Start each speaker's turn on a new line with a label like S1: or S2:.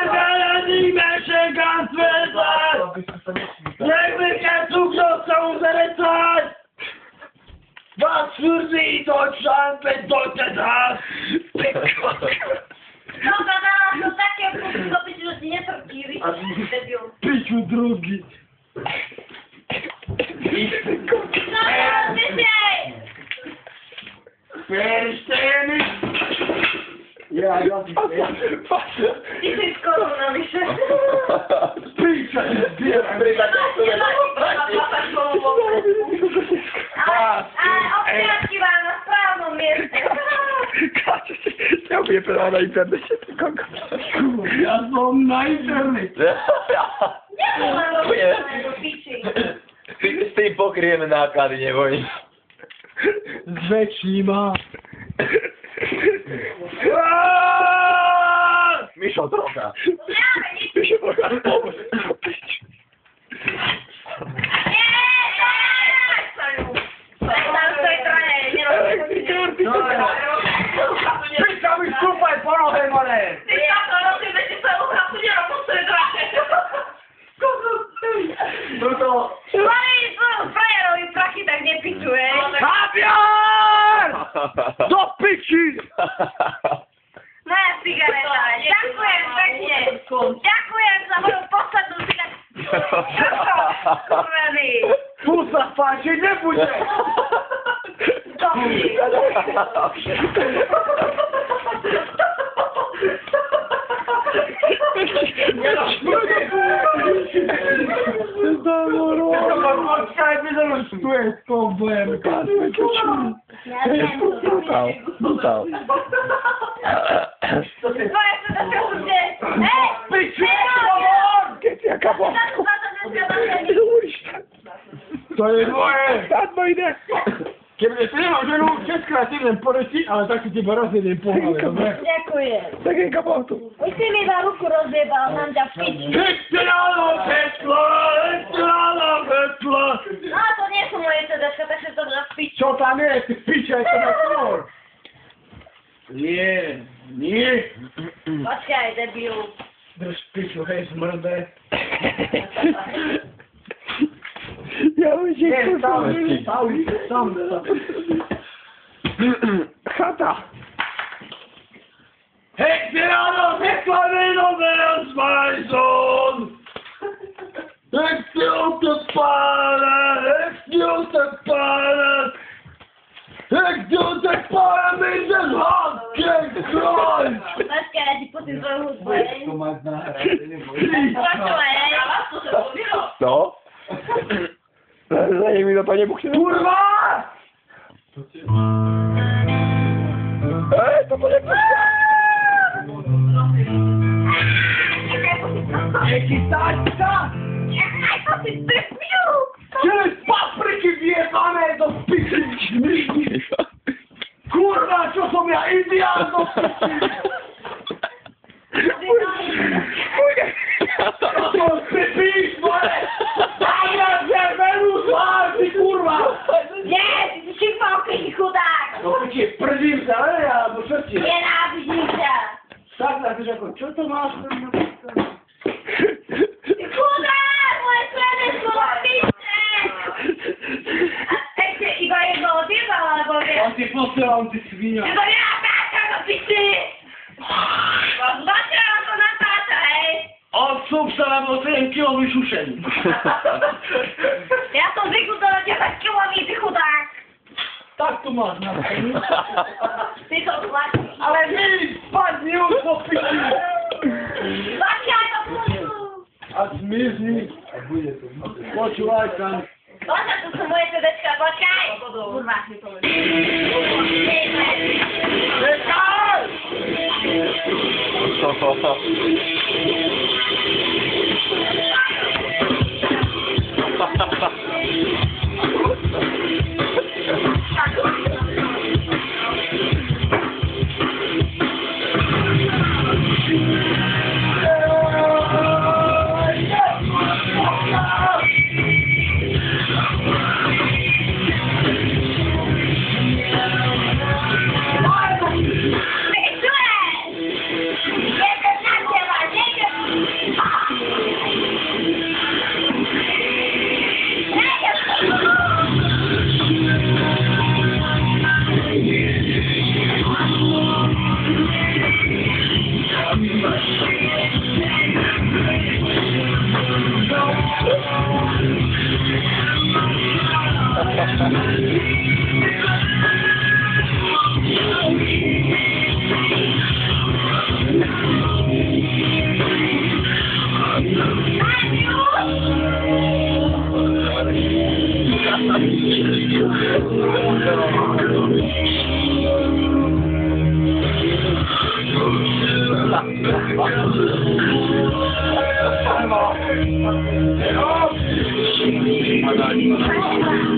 S1: Zanime się Gansweta! Jakby kein Zugriff zu unserer Zeit! Was für Sie Deutschland bedeutet das?
S2: No to takie powinno być, że nie prawdziwy.
S1: Piciu drugi.
S2: No, wyżej!
S1: Pierścieny! Ja
S2: I wszystko równo myślę.
S1: Picia nie zbieram!
S2: Ale obciążki mam na sprawną miejsce.
S3: Ja mówię, że na internecie tylko
S1: Ja są na internecie!
S2: Nie ma normalnego pici.
S3: Z tej pokryjemy nakłady, nie boi.
S1: Zweczni ma!
S3: Miszo trochę.
S2: Nie,
S3: Ty się trochę pomóż.
S1: Piszamy skupaj porobę, mole! No to... Fabian! Do pici!
S2: Moja cigareta. Dziękuję peknie. Dziękuję za moją postać do cigarety.
S1: Pusa facie, nie pójdzie! Tu jest kowbojem,
S3: Dostał. Jaka była?
S1: To jest moje!
S3: Tak, no idę.
S1: Kiedy przyjechał, że lub wszystko kreatywnym poleci, ale tak się ciebie razy nie pomogę, dobra?
S2: Dziękuję.
S3: Takiej kapotu.
S2: Ty mi na ruku rozjebał, mam za pić.
S1: Ekstralo Petla! Ekstralo Petla!
S2: No to nie są moje CDczka, tak się to za pić.
S1: Co tam jest? Picie to na kolor! Nie, nie!
S2: Patrzaj, debilu.
S1: Drž piču, hej, smrde.
S3: Ja bym się
S1: Nie,
S3: kurwa.
S1: sam.
S3: Chata.
S1: Ekstralo Petla, wynowe Svajson! Ekstralo Petla, ekstralo Petla! Jak to tak parę myślę, hakiem, kroj!
S2: Patrzaj, ja ci po tym zrobił złe.
S3: No. Zanim mi to nie mógł się...
S1: Kurwa!
S3: To może...
S1: Jaki tańca! Tyle papryki wjebane do piczy! Kurwa, co są ja Indian do piczy! To są pipisz, mole! Damian Zerberus, ty kurwa!
S2: Nie, ty się pałki, chudak!
S1: No to cię prdzim ale ja muszę cię.
S2: Nienawidzę!
S1: Tak, na wyżeko, co to masz?
S2: Chudak! Moje plany są opisne! A ty i go jego odjebał, albo wie?
S1: On cię posyłał, ty świnia.
S2: Tylko nie lataca do pisy! Zobaczcie, to na tata, ej!
S1: Od subsa bo 7 kilo wyszuszeni.
S2: Ja to zwykł do 9 kilometrów, ty chudak!
S1: Tak tu masz na pewno.
S2: Ty to zobaczysz.
S1: Ale mi spadnie już po pici.
S2: Zobaczcie, to puszczu!
S1: A zmierzni. Poczułaj tam.
S2: Zobaczcie, to są moje CDczka, poczekaj! Kurwa, nie to
S1: Czekaj!
S2: Jeden
S1: Hello?